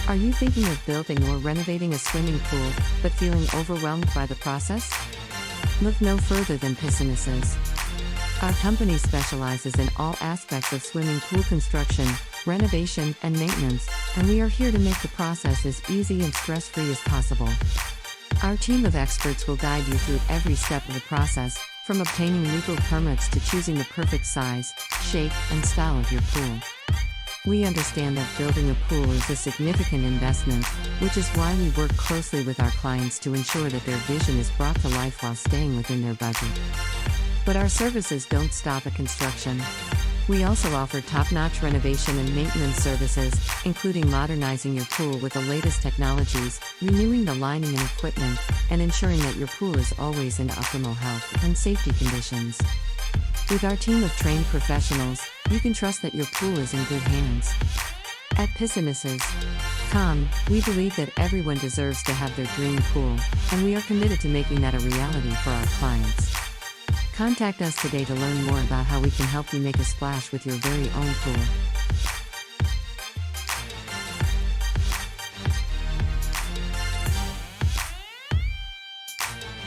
Are you thinking of building or renovating a swimming pool, but feeling overwhelmed by the process? Look no further than PiscinasEs. Our company specializes in all aspects of swimming pool construction, renovation, and maintenance, and we are here to make the process as easy and stress-free as possible. Our team of experts will guide you through every step of the process, from obtaining legal permits to choosing the perfect size, shape, and style of your pool. We understand that building a pool is a significant investment, which is why we work closely with our clients to ensure that their vision is brought to life while staying within their budget. But our services don't stop at construction. We also offer top-notch renovation and maintenance services, including modernizing your pool with the latest technologies, renewing the lining and equipment, and ensuring that your pool is always in optimal health and safety conditions. With our team of trained professionals, you can trust that your pool is in good hands. At PiscinasEs.com, we believe that everyone deserves to have their dream pool, and we are committed to making that a reality for our clients. Contact us today to learn more about how we can help you make a splash with your very own pool.